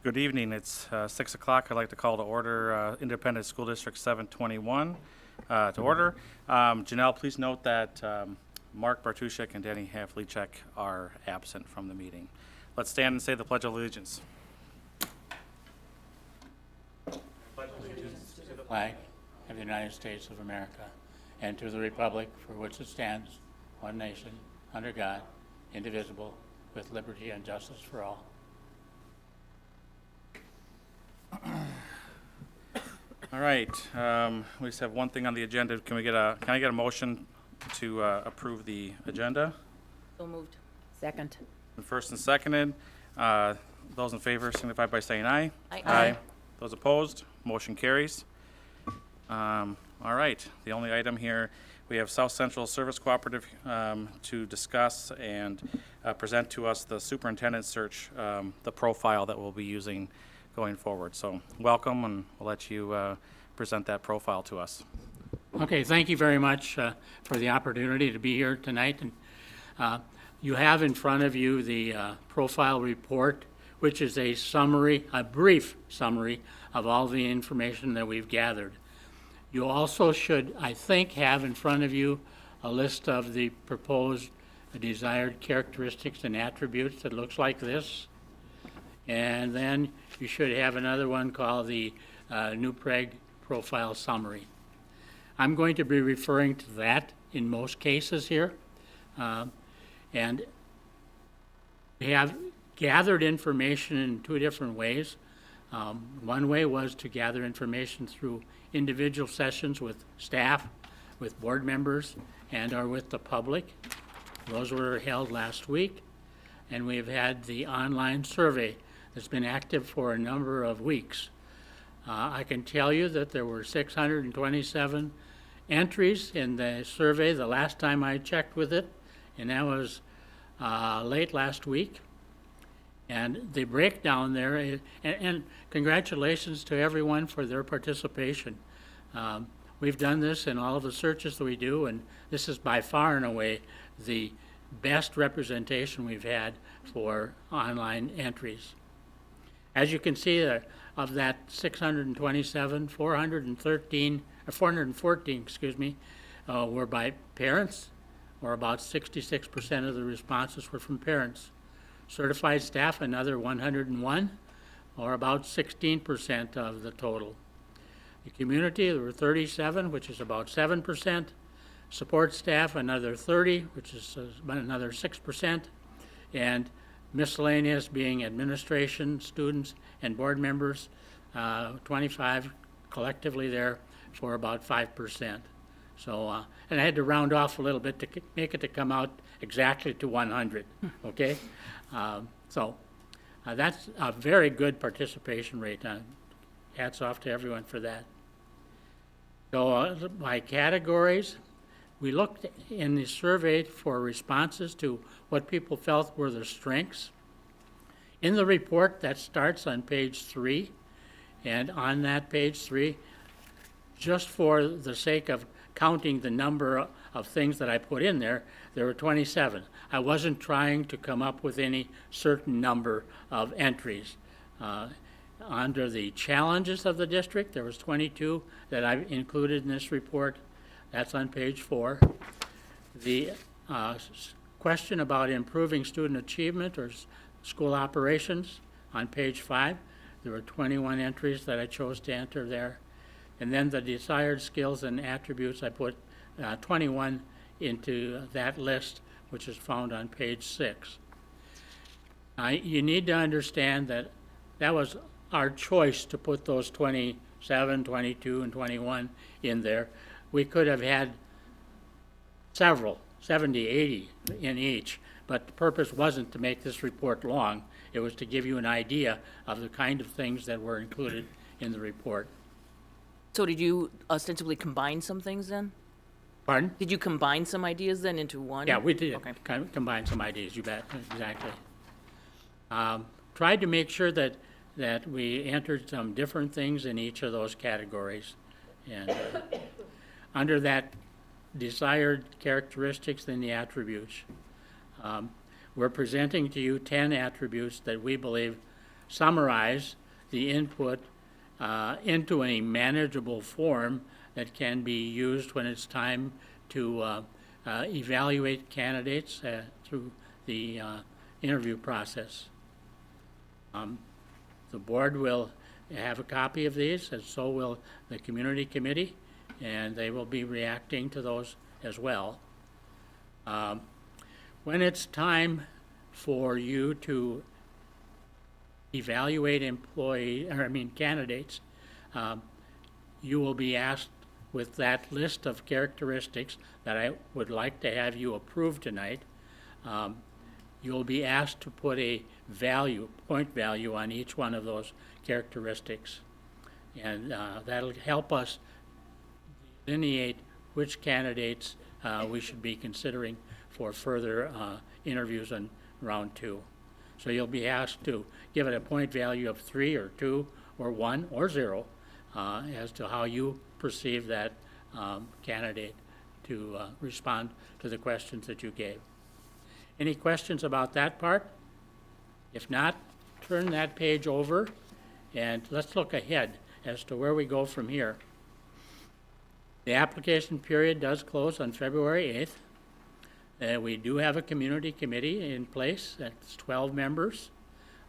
Good evening. It's 6 o'clock. I'd like to call to order Independent School District 721 to order. Janelle, please note that Mark Bartuszek and Danny Havlicek are absent from the meeting. Let's stand and say the Pledge of Allegiance. Pledge allegiance to the flag of the United States of America and to the republic for which it stands, one nation, under God, indivisible, with liberty and justice for all. All right. We just have one thing on the agenda. Can I get a motion to approve the agenda? So moved. Second. First and seconded. Those in favor signify by saying aye. Aye. Aye. Those opposed, motion carries. All right, the only item here, we have South Central Service Cooperative to discuss and present to us the superintendent search, the profile that we'll be using going forward. So welcome, and we'll let you present that profile to us. Okay, thank you very much for the opportunity to be here tonight. And you have in front of you the profile report, which is a summary, a brief summary of all the information that we've gathered. You also should, I think, have in front of you a list of the proposed desired characteristics and attributes that looks like this. And then you should have another one called the New Preg Profile Summary. I'm going to be referring to that in most cases here. And we have gathered information in two different ways. One way was to gather information through individual sessions with staff, with board members, and or with the public. Those were held last week. And we've had the online survey that's been active for a number of weeks. I can tell you that there were 627 entries in the survey the last time I checked with it, and that was late last week. And the breakdown there is, and congratulations to everyone for their participation. We've done this in all of the searches that we do, and this is by far and away the best representation we've had for online entries. As you can see, of that 627, 414, were by parents, or about 66% of the responses were from parents. Certified staff, another 101, or about 16% of the total. The community, there were 37, which is about 7%. Support staff, another 30, which is about another 6%. And miscellaneous being administration, students, and board members, 25 collectively there for about 5%. So, and I had to round off a little bit to make it to come out exactly to 100, okay? So that's a very good participation rate. Hats off to everyone for that. So by categories, we looked in the survey for responses to what people felt were their strengths. In the report, that starts on page 3, and on that page 3, just for the sake of counting the number of things that I put in there, there were 27. I wasn't trying to come up with any certain number of entries. Under the challenges of the district, there was 22 that I've included in this report. That's on page 4. The question about improving student achievement or school operations on page 5, there were 21 entries that I chose to enter there. And then the desired skills and attributes, I put 21 into that list, which is found on page 6. You need to understand that that was our choice to put those 27, 22, and 21 in there. We could have had several, 70, 80 in each, but the purpose wasn't to make this report long. It was to give you an idea of the kind of things that were included in the report. So did you ostensibly combine some things then? Pardon? Did you combine some ideas then into one? Yeah, we did Okay. combine some ideas, you bet, exactly. Tried to make sure that we entered some different things in each of those categories. And under that desired characteristics and the attributes, we're presenting to you 10 attributes that we believe summarize the input into a manageable form that can be used when it's time to evaluate candidates through the interview process. The board will have a copy of these, and so will the community committee, and they will be reacting to those as well. When it's time for you to evaluate candidates, you will be asked with that list of characteristics that I would like to have you approve tonight. You'll be asked to put a point value on each one of those characteristics. And that'll help us delineate which candidates we should be considering for further interviews in round 2. So you'll be asked to give it a point value of 3 or 2 or 1 or 0 as to how you perceive that candidate to respond to the questions that you gave. Any questions about that part? If not, turn that page over and let's look ahead as to where we go from here. The application period does close on February 8th. We do have a community committee in place. That's 12 members.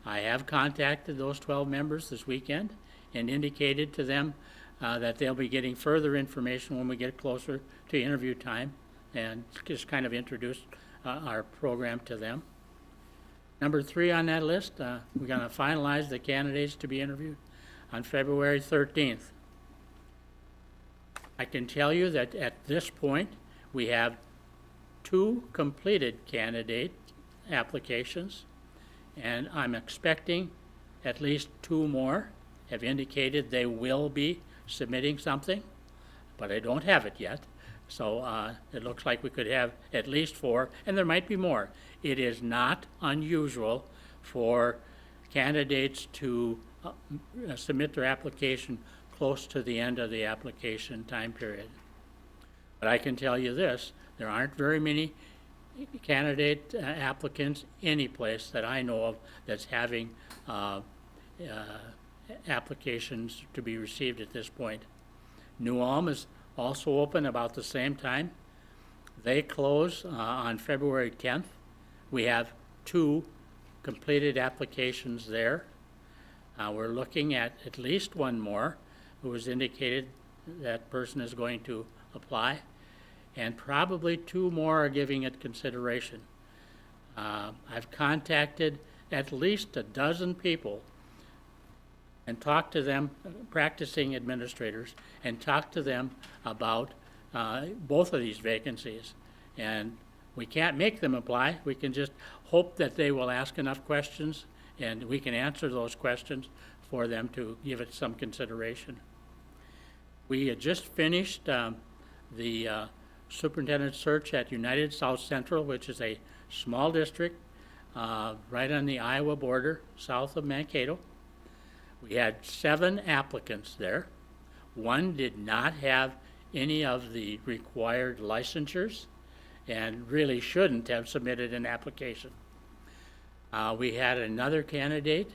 I have contacted those 12 members this weekend and indicated to them that they'll be getting further information when we get closer to interview time, and just kind of introduce our program to them. Number 3 on that list, we're going to finalize the candidates to be interviewed on February 13th. I can tell you that at this point, we have 2 completed candidate applications, and I'm expecting at least 2 more have indicated they will be submitting something, but I don't have it yet. So it looks like we could have at least 4, and there might be more. It is not unusual for candidates to submit their application close to the end of the application time period. But I can tell you this, there aren't very many candidate applicants any place that I know of that's having applications to be received at this point. New Ulm is also open about the same time. They close on February 10th. We have 2 completed applications there. We're looking at least 1 more who has indicated that person is going to apply, and probably 2 more are giving it consideration. I've contacted at least a dozen people and talked to them, practicing administrators, and talked to them about both of these vacancies. And we can't make them apply. We can just hope that they will ask enough questions and we can answer those questions for them to give it some consideration. We had just finished the superintendent search at United South Central, which is a small district right on the Iowa border, south of Mankato. We had 7 applicants there. 1 did not have any of the required licensures and really shouldn't have submitted an application. We had another candidate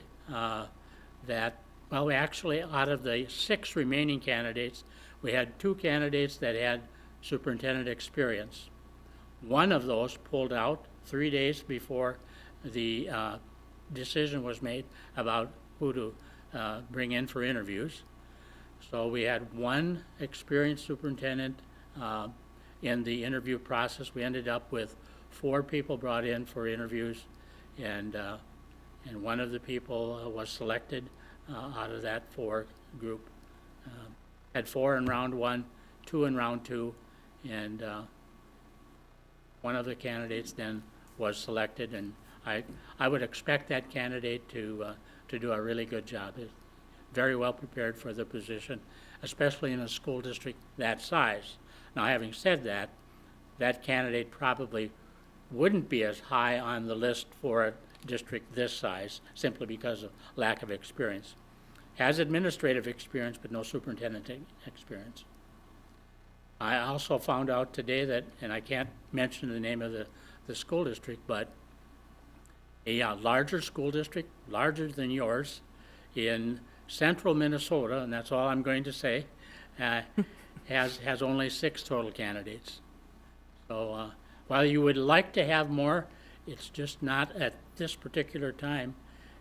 actually out of the 6 remaining candidates, we had 2 candidates that had superintendent experience. 1 of those pulled out 3 days before the decision was made about who to bring in for interviews. So we had 1 experienced superintendent in the interview process. We ended up with 4 people brought in for interviews, and 1 of the people was selected out of that 4 group. Had 4 in round 1, 2 in round 2, and 1 of the candidates then was selected, and I would expect that candidate to do a really good job. He's very well prepared for the position, especially in a school district that size. Now, having said that, that candidate probably wouldn't be as high on the list for a district this size simply because of lack of experience. Has administrative experience, but no superintendent experience. I also found out today that, and I can't mention the name of the school district, but a larger school district, larger than yours, in central Minnesota, and that's all I'm going to say, has only 6 total candidates. So while you would like to have more, it's just not at this particular time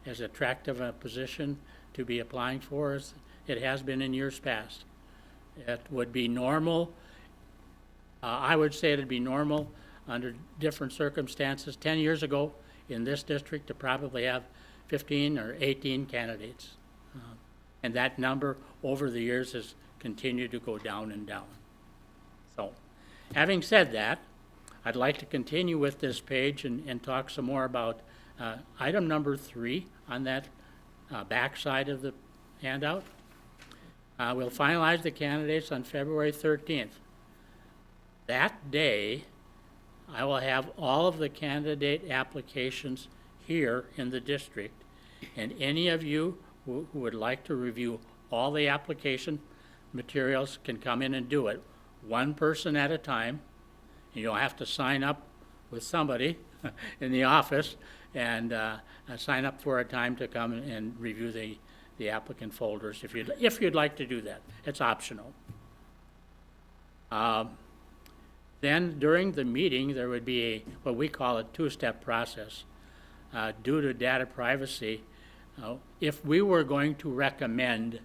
as attractive a position to be applying for as it has been in years past. It would be normal, I would say it'd be normal under different circumstances 10 years ago in this district to probably have 15 or 18 candidates. And that number over the years has continued to go down and down. So, having said that, I'd like to continue with this page and talk some more about item number 3 on that back side of the handout. We'll finalize the candidates on February 13th. That day, I will have all of the candidate applications here in the district, and any of you who would like to review all the application materials can come in and do it, one person at a time. You'll have to sign up with somebody in the office and sign up for a time to come and review the applicant folders if you'd like to do that. It's optional. Then during the meeting, there would be what we call a 2-step process. Due to data privacy, if we were going to recommend,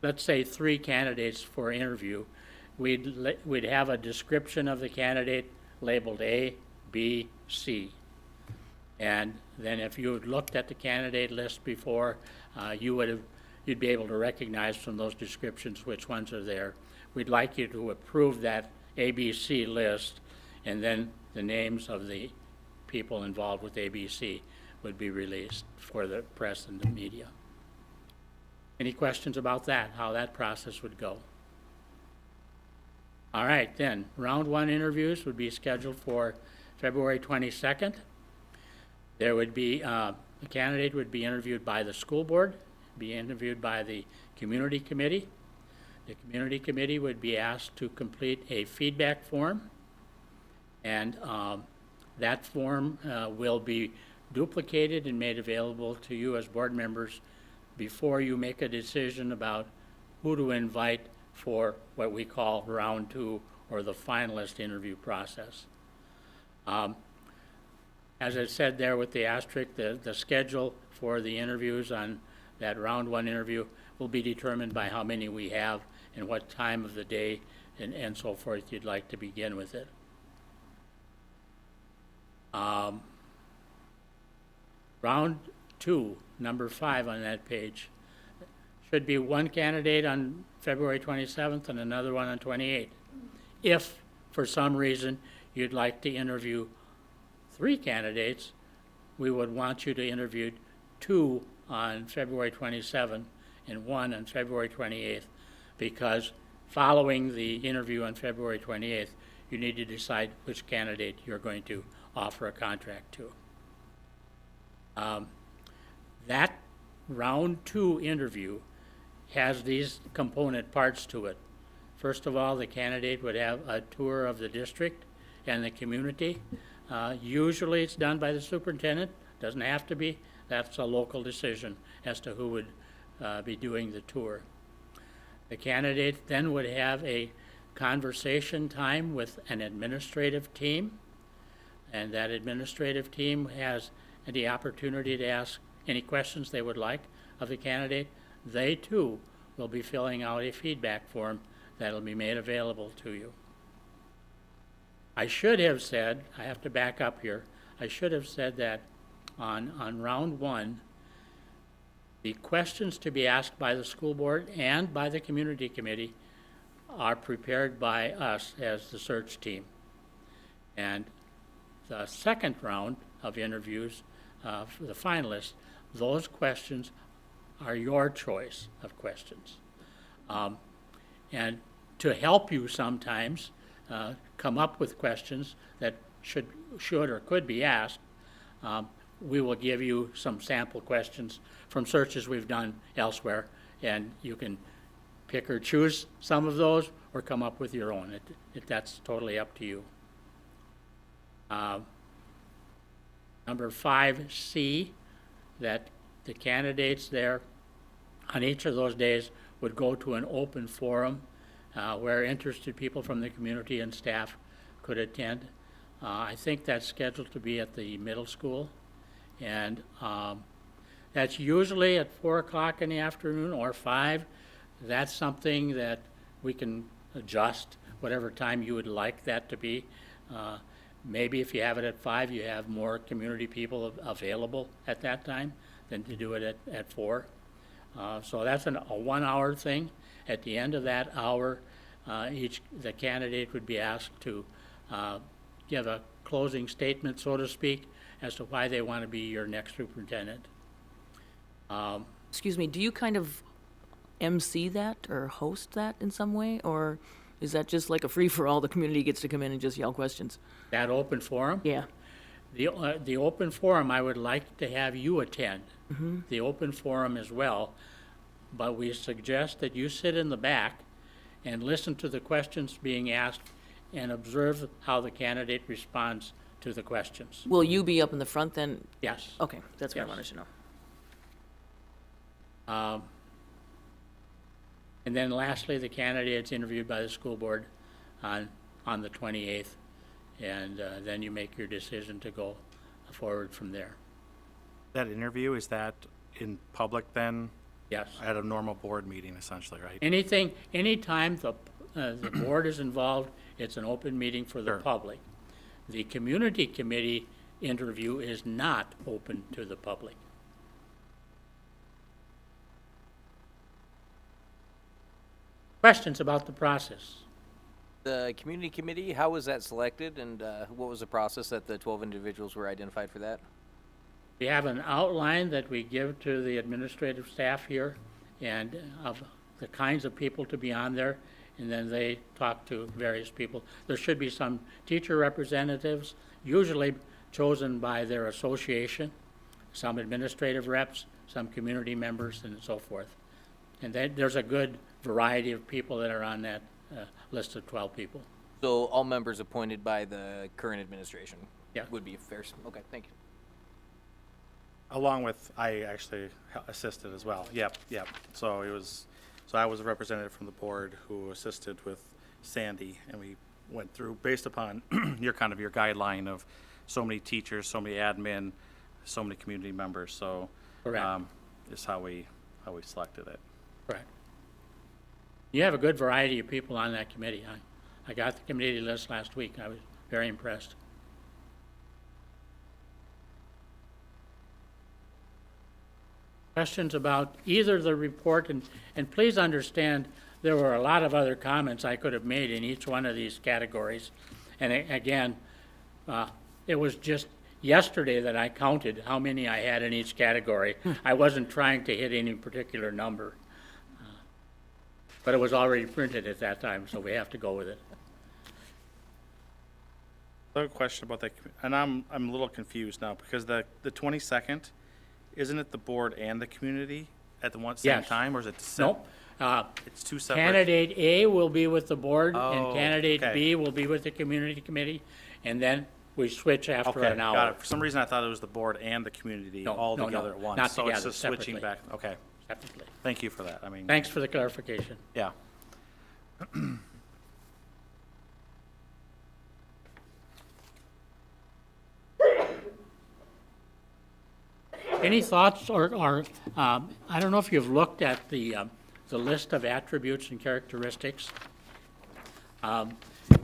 let's say, 3 candidates for interview, we'd have a description of the candidate labeled A, B, C. And then if you had looked at the candidate list before, you'd be able to recognize from those descriptions which ones are there. We'd like you to approve that ABC list, and then the names of the people involved with ABC would be released for the press and the media. Any questions about that, how that process would go? All right, then, round 1 interviews would be scheduled for February 22nd. There would be, the candidate would be interviewed by the school board, be interviewed by the community committee. The community committee would be asked to complete a feedback form, and that form will be duplicated and made available to you as board members before you make a decision about who to invite for what we call round 2 or the finalist interview process. As I said there with the asterisk, the schedule for the interviews on that round 1 interview will be determined by how many we have and what time of the day and so forth you'd like to begin with it. Round 2, number 5 on that page, should be 1 candidate on February 27th and another one on 28th. If, for some reason, you'd like to interview 3 candidates, we would want you to interview 2 on February 27th and 1 on February 28th, because following the interview on February 28th, you need to decide which candidate you're going to offer a contract to. That round 2 interview has these component parts to it. First of all, the candidate would have a tour of the district and the community. Usually it's done by the superintendent, doesn't have to be. That's a local decision as to who would be doing the tour. The candidate then would have a conversation time with an administrative team, and that administrative team has the opportunity to ask any questions they would like of the candidate. They too will be filling out a feedback form that will be made available to you. I should have said, I have to back up here, I should have said that on round 1, the questions to be asked by the school board and by the community committee are prepared by us as the search team. And the second round of interviews for the finalists, those questions are your choice of questions. And to help you sometimes come up with questions that should or could be asked, we will give you some sample questions from searches we've done elsewhere, and you can pick or choose some of those or come up with your own. That's totally up to you. Number 5C, that the candidates there on each of those days would go to an open forum where interested people from the community and staff could attend. I think that's scheduled to be at the middle school. And that's usually at 4 o'clock in the afternoon or 5. That's something that we can adjust whatever time you would like that to be. Maybe if you have it at 5, you have more community people available at that time than to do it at 4. So that's a 1-hour thing. At the end of that hour, the candidate would be asked to give a closing statement, so to speak, as to why they want to be your next superintendent. Excuse me, do you kind of MC that or host that in some way? Or is that just like a free-for-all, the community gets to come in and just yell questions? That open forum? Yeah. The open forum, I would like to have you attend. The open forum as well, but we suggest that you sit in the back and listen to the questions being asked and observe how the candidate responds to the questions. Will you be up in the front then? Yes. Okay, that's what I Yes. wanted to know. And then lastly, the candidate's interviewed by the school board on the 28th, and then you make your decision to go forward from there. That interview, is that in public then? Yes. At a normal board meeting essentially, right? Anytime the board is involved, it's an open meeting for the Sure. public. The community committee interview is not open to the public. Questions about the process? The community committee, how was that selected, and what was the process that the 12 individuals were identified for that? We have an outline that we give to the administrative staff here and of the kinds of people to be on there, and then they talk to various people. There should be some teacher representatives, usually chosen by their association, some administrative reps, some community members, and so forth. And then there's a good variety of people that are on that list of 12 people. So all members appointed by the current administration? Yeah. Would be fair. Okay, thank you. Along with, I actually assisted as well. Yep. So I was a representative from the board who assisted with Sandy, and we went through, based upon your guideline of so many teachers, so many admin, so many community members, so. Correct. Is how we selected it. Correct. You have a good variety of people on that committee. I got the committee list last week. I was very impressed. Questions about either the report, and please understand, there were a lot of other comments I could have made in each one of these categories. And again, it was just yesterday that I counted how many I had in each category. I wasn't trying to hit any particular number. But it was already printed at that time, so we have to go with it. I have a question about that, and I'm a little confused now, because the 22nd, isn't it the board and the community at the same Yes. time, or is it? Nope. It's two separate? Candidate A will be with the board, Oh, and candidate okay. B will be with the community committee, and then we switch after Okay, an got hour it. For some reason, I thought it was the board and the community No, all no, together no, at once. not So it's together, just switching separately. back, okay. separately. Thank you for that. I mean, Thanks for the clarification. yeah. Any thoughts or I don't know if you've looked at the list of attributes and characteristics.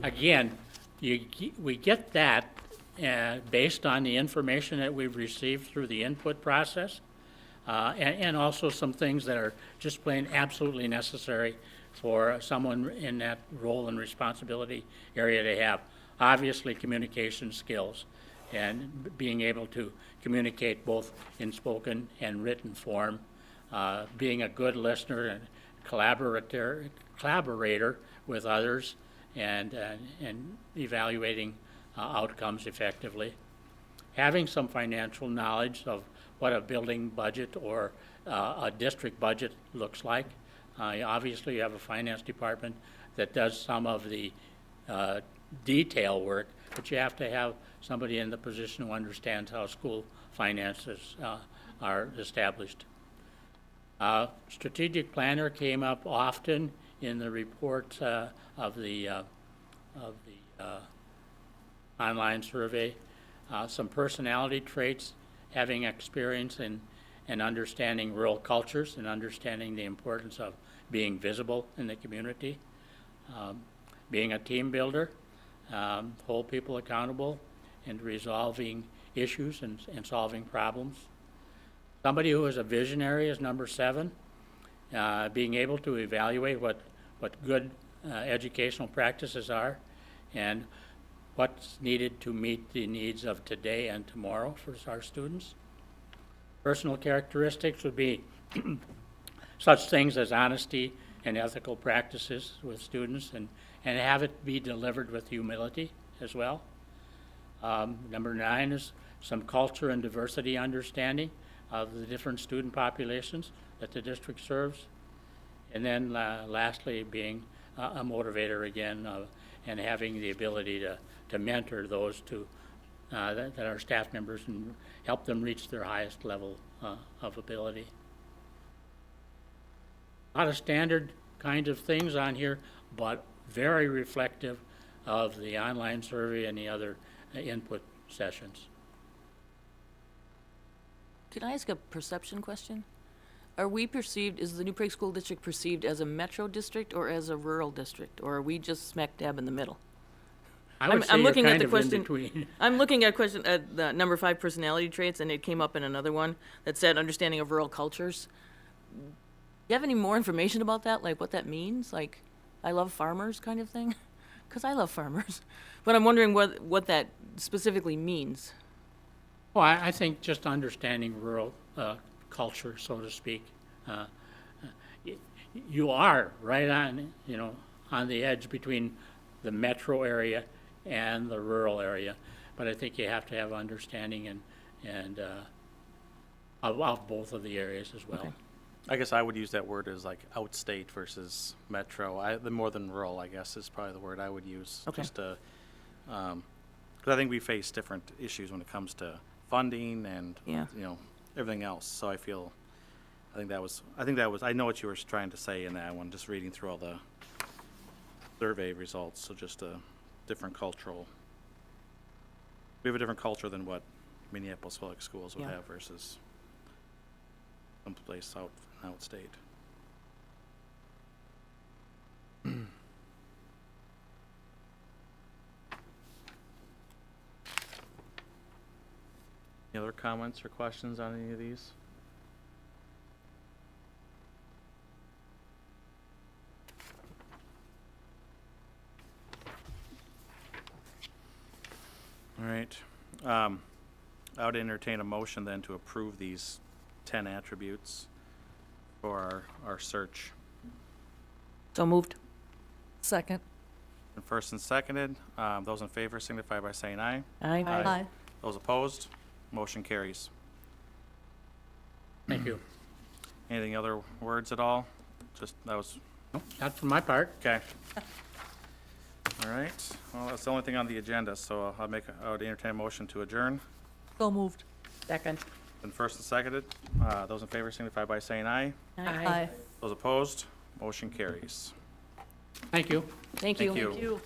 Again, we get that based on the information that we've received through the input process, and also some things that are just plain absolutely necessary for someone in that role and responsibility area to have. Obviously, communication skills and being able to communicate both in spoken and written form, being a good listener and collaborator with others, and evaluating outcomes effectively. Having some financial knowledge of what a building budget or a district budget looks like. Obviously, you have a finance department that does some of the detail work, but you have to have somebody in the position who understands how school finances are established. Strategic planner came up often in the reports of the online survey. Some personality traits, having experience in understanding rural cultures and understanding the importance of being visible in the community, being a team builder, hold people accountable, and resolving issues and solving problems. Somebody who is a visionary is number 7. Being able to evaluate what good educational practices are and what's needed to meet the needs of today and tomorrow for our students. Personal characteristics would be such things as honesty and ethical practices with students, and have it be delivered with humility as well. Number 9 is some culture and diversity understanding of the different student populations that the district serves. And then lastly, being a motivator again, and having the ability to mentor those that are staff members and help them reach their highest level of ability. A lot of standard kinds of things on here, but very reflective of the online survey and the other input sessions. Can I ask a perception question? Are we perceived, is the New Prague School District perceived as a metro district or as a rural district? Or are we just smack dab in the middle? I would say I'm you're looking at kind the of question. in between. I'm looking at the number 5 personality traits, and it came up in another one that said understanding of rural cultures. Do you have any more information about that? Like what that means? Like, I love farmers kind of thing? Because I love farmers. But I'm wondering what that specifically means. Well, I think just understanding rural culture, so to speak. You are right on, on the edge between the metro area and the rural area. But I think you have to have understanding and of both of the areas as well. Okay. I guess I would use that word as like outstate versus metro. The more than rural, I guess, is probably the word I would use. Okay. Just to, because I think we face different issues when it comes to funding and Yeah. everything else. So I think that was. I know what you were trying to say in that one. Just reading through all the survey results. So just a different cultural. We have a different culture than what Minneapolis public schools would Yeah. have versus someplace outstate. Any other comments or questions on any of these? All right. I would entertain a motion then to approve these 10 attributes for our search. So moved. Second. And first and seconded, those in favor signify by saying aye. Aye. Aye. Those opposed, motion carries. Thank you. Anything other words at all? Just, that was, Not from my part. okay. All right, well, that's the only thing on the agenda, so I would entertain a motion to adjourn. So moved. Second. And first and seconded, those in favor signify by saying aye. Aye. Those opposed, motion carries. Thank you. Thank you. Thank you. Thank you.